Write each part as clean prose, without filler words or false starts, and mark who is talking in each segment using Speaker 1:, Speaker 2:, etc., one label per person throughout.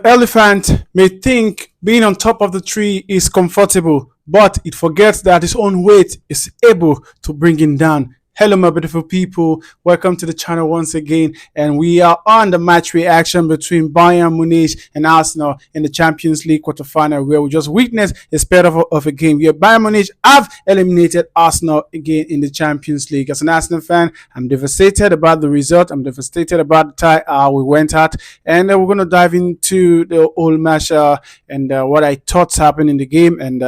Speaker 1: elephant may think being on top of the tree is comfortable, but it forgets that its own weight is able to bring it down. Hello, my beautiful people. Welcome to the channel once again. And we are on the match reaction between Bayern Munich and Arsenal in the Champions League quarterfinal, where we just witnessed a spell of a game where Bayern Munich have eliminated Arsenal again in the Champions League. As an Arsenal fan, I'm devastated about the result. I'm devastated about the tie we went at. And we're going to dive into the whole match and what I thought happened in the game and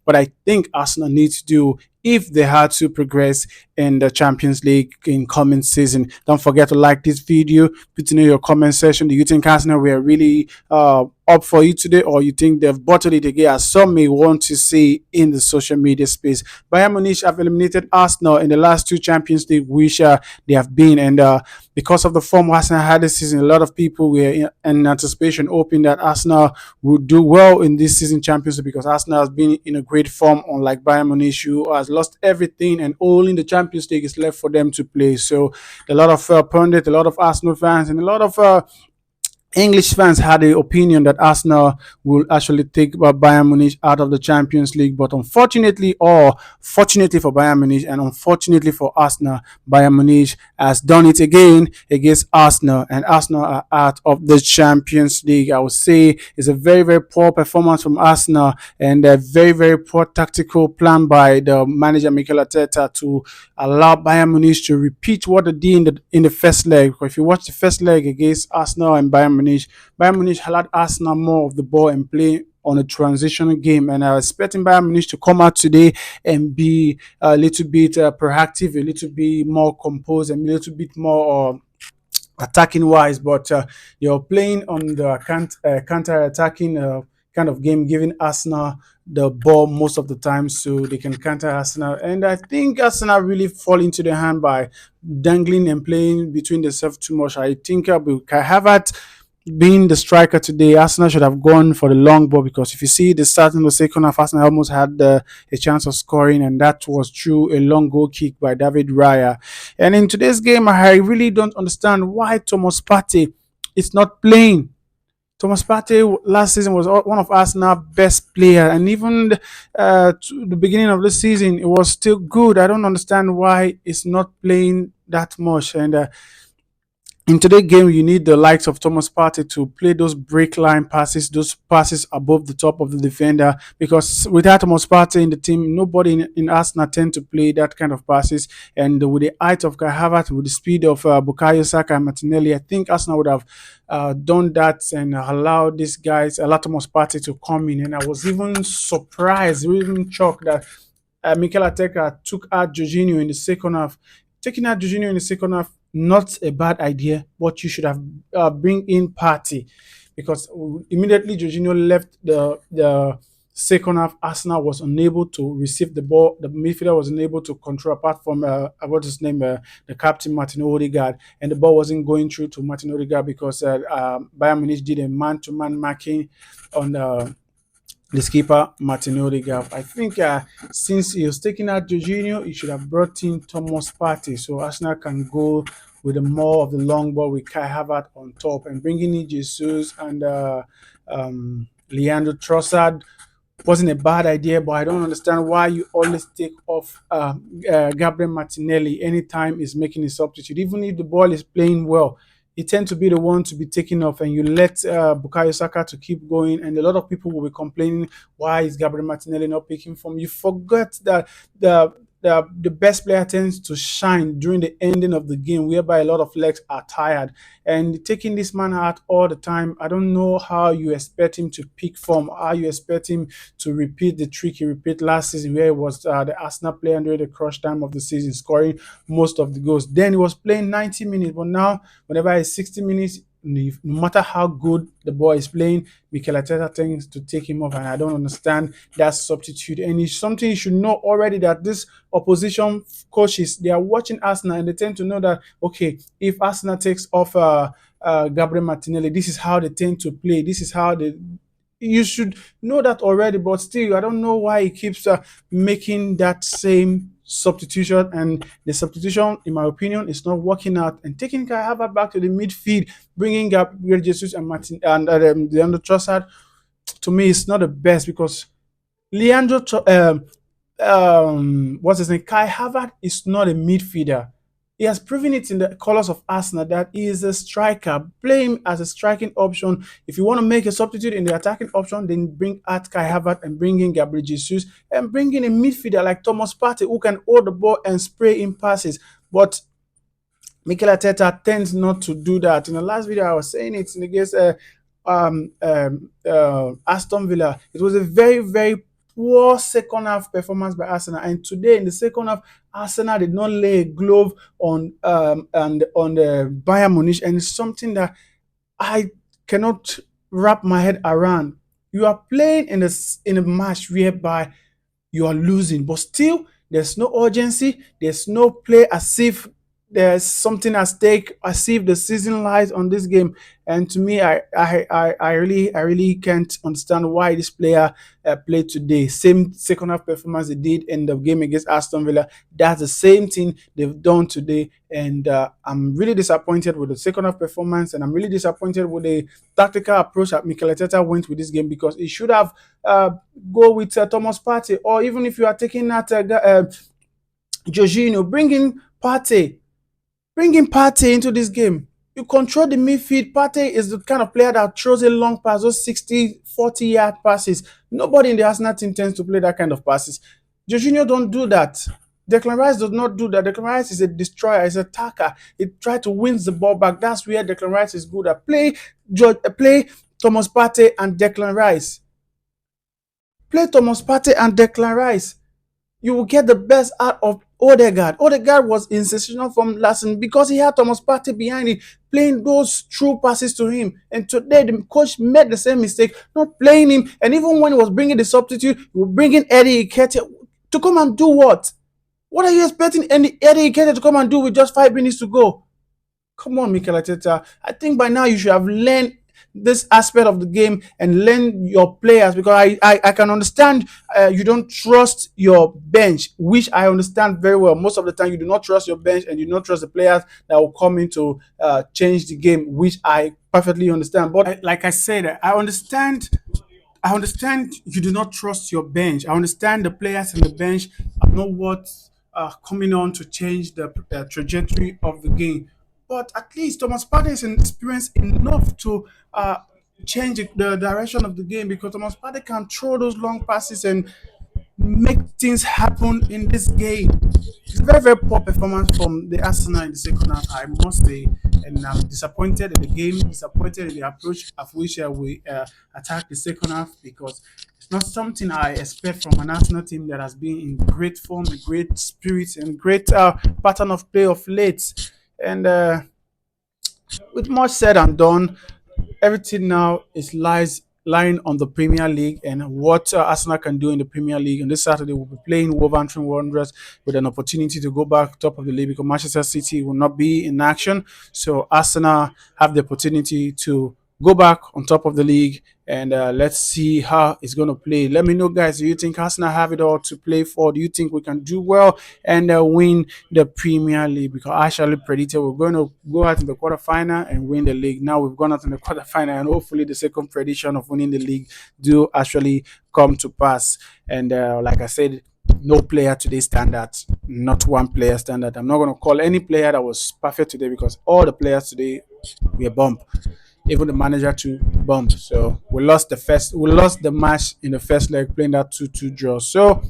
Speaker 1: what I think Arsenal needs to do if they had to progress in the Champions League in coming season. Don't forget to like this video, put in your comment section. Do you think Arsenal were really up for you today, or you think they've bottled it again, as some may want to see in the social media space? Bayern Munich have eliminated Arsenal in the last two Champions League which they have been, and because of the form Arsenal had this season, a lot of people were in anticipation, hoping that Arsenal would do well in this season Champions League, because Arsenal has been in a great form, unlike Bayern Munich, who has lost everything and all in the Champions League is left for them to play. So a lot of pundits, a lot of Arsenal fans, and a lot of English fans had the opinion that Arsenal will actually take Bayern Munich out of the Champions League, but unfortunately, or fortunately for Bayern Munich and unfortunately for Arsenal, Bayern Munich has done it again against Arsenal, and Arsenal are out of the Champions League. I would say it's a very, very poor performance from Arsenal and a very, very poor tactical plan by the manager Mikel to allow Bayern Munich to repeat what they did in the first leg. Because if you watch the first leg against Arsenal and Bayern Munich allowed Arsenal more of the ball and play on a transitional game, and I was expecting Bayern Munich to come out today and be a little bit proactive, a little bit more composed, and a little bit more attacking wise, but you're playing on the counter attacking kind of game, giving Arsenal the ball most of the time so they can counter Arsenal. And I think Arsenal really fall into the hand by dangling and playing between themselves too much. I think Kai Havertz being the striker today, Arsenal should have gone for the long ball, because if you see the start in the second half, Arsenal almost had a chance of scoring, and that was through a long goal kick by David Raya. And in today's game, I really don't understand why Thomas Partey is not playing. Thomas Partey last season was one of Arsenal's best players, and even to the beginning of the season, it was still good. I don't understand why it's not playing that much. And in today's game, you need the likes of Thomas Partey to play those break line passes, those passes above the top of the defender, because without Thomas Partey in the team, nobody in Arsenal tend to play that kind of passes. And with the height of Kai Havertz, with the speed of Bukayo Saka and Martinelli, I think Arsenal would have done that and allowed these guys, allow Thomas Partey to come in. And I was even surprised, even shocked that Mikel took out Jorginho in the second half. Taking out Jorginho in the second half, not a bad idea, but you should have bring in Partey, because immediately Jorginho left the second half, Arsenal was unable to receive the ball. The midfielder was unable to control, apart from what's his name, the captain Martin Odegaard, and the ball wasn't going through to Martin Odegaard because Bayern Munich did a man-to-man marking on the skipper Martin Odegaard. I think since he was taking out Jorginho, he should have brought in Thomas Partey, so Arsenal can go with more of the long ball with Kai Havertz on top, and bringing in Jesus and Leandro Trossard wasn't a bad idea, but I don't understand why you always take off Gabriel Martinelli anytime he's making a substitute. Even if the ball is playing well, he tends to be the one to be taken off, and you let Bukayo Saka to keep going, and a lot of people will be complaining, why is Gabriel Martinelli not picking form? You forget that the best player tends to shine during the ending of the game, whereby a lot of legs are tired, and taking this man out all the time, I don't know how you expect him to pick form, how you expect him to repeat the trick he repeated last season, where he was the Arsenal player during the crush time of the season, scoring most of the goals. Then he was playing 90 minutes, but now whenever it's 60 minutes, no matter how good the boy is playing, Mikel Arteta tends to take him off, and I don't understand that substitute. And it's something you should know already, that this opposition coaches, they are watching Arsenal, and they tend to know that, okay, if Arsenal takes off Gabriel Martinelli, this is how they tend to play. This is how they. You should know that already, but still, I don't know why he keeps making that same substitution, and the substitution, in my opinion, is not working out. And taking Kai Havertz back to the midfield, bringing up Gabriel Jesus and Martin and Leandro Trossard, to me, is not the best because Leandro, what's his name? Kai Havertz is not a midfielder. He has proven it in the colours of Arsenal that he is a striker. Play him as a striking option. If you want to make a substitute in the attacking option, then bring out Kai Havertz and bring in Gabriel Jesus and bring in a midfielder like Thomas Partey who can hold the ball and spray in passes. But Mikel Arteta tends not to do that. In the last video, I was saying it against Aston Villa. It was a very, very poor second half performance by Arsenal. And today, in the second half, Arsenal did not lay a glove on the Bayern Munich, and it's something that I cannot wrap my head around. You are playing in a match whereby you are losing, but still there's no urgency, there's no play as if there's something at stake, as if the season lies on this game. And to me, I really can't understand why this player played today. Same second half performance they did in the game against Aston Villa. That's the same thing they've done today, and I'm really disappointed with the second half performance, and I'm really disappointed with the tactical approach that Mikel Arteta went with this game, because he should have go with Thomas Partey, or even if you are taking that Jorginho, bring in Partey into this game. You control the midfield. Partey is the kind of player that throws a long pass, those 60, 40-yard passes. Nobody in the Arsenal team tends to play that kind of passes. Jorginho don't do that. Declan Rice does not do that. Declan Rice is a destroyer, is a attacker. He tries to win the ball back. That's where Declan Rice is good at. Play Thomas Partey and Declan Rice. Play Thomas Partey and Declan Rice. You will get the best out of Odegaard. Odegaard was in sensational form last season because he had Thomas Partey behind him, playing those true passes to him. And today, the coach made the same mistake, not playing him. And even when he was bringing the substitute, he was bringing Eddie Nketiah to come and do what? What are you expecting Eddie Nketiah to come and do with just 5 minutes to go? Come on, Mikel Arteta. I think by now you should have learned this aspect of the game and learn your players, because I can understand you don't trust your bench, which I understand very well. Most of the time you do not trust your bench and you do not trust the players that will come in to change the game, which I perfectly understand. But like I said, I understand you do not trust your bench. I understand the players on the bench are not what coming on to change the trajectory of the game. But at least Thomas Partey is experienced enough to change the direction of the game, because Thomas Partey can throw those long passes and make things happen in this game. It's a very, very poor performance from the Arsenal in the second half, I must say. And I'm disappointed in the game, disappointed in the approach of which we attack the second half, because it's not something I expect from an Arsenal team that has been in great form, a great spirit, and great pattern of play of late. And with much said and done, everything now is lying on the Premier League and what Arsenal can do in the Premier League. On this Saturday, we'll be playing Wolverhampton Wanderers with an opportunity to go back top of the league, because Manchester City will not be in action. So Arsenal have the opportunity to go back on top of the league, and let's see how it's going to play. Let me know, guys. Do you think Arsenal have it all to play for? Do you think we can do well and win the Premier League? Because I actually predicted we're going to go out in the quarterfinal and win the league. Now we've gone out in the quarterfinal, and hopefully the second prediction of winning the league do actually come to pass. And like I said, no player today standard, not one player standard. I'm not going to call any player that was perfect today, because all the players today were bump, even the manager to bump. So we lost the match in the first leg, playing that 2-2 draw. So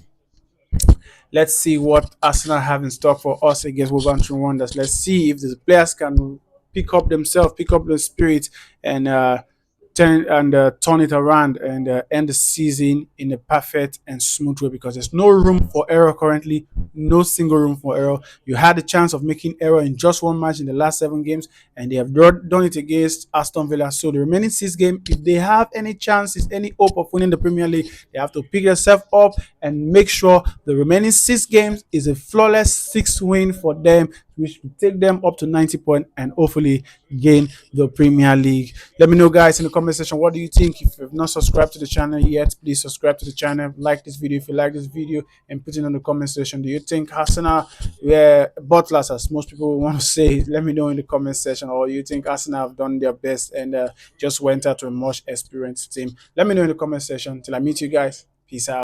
Speaker 1: let's see what Arsenal have in stock for us against Wolverhampton Wanderers. Let's see if the players can pick up themselves, pick up the spirit, and turn it around and end the season in a perfect and smooth way, because there's no room for error currently, no single room for error. You had the chance of making error in just one match in the last 7 games, and they have done it against Aston Villa. So the remaining 6 games, if they have any chances, any hope of winning the Premier League, they have to pick themselves up and make sure the remaining 6 games is a flawless 6 win for them, which will take them up to 90 points and hopefully gain the Premier League. Let me know, guys, in the comment section, what do you think? If you've not subscribed to the channel yet, please subscribe to the channel. Like this video if you like this video, and put it in the comment section. Do you think Arsenal were butlers, as most people want to say? Let me know in the comment section. Or you think Arsenal have done their best and just went out to a much experienced team? Let me know in the comment section. Till I meet you guys. Peace out.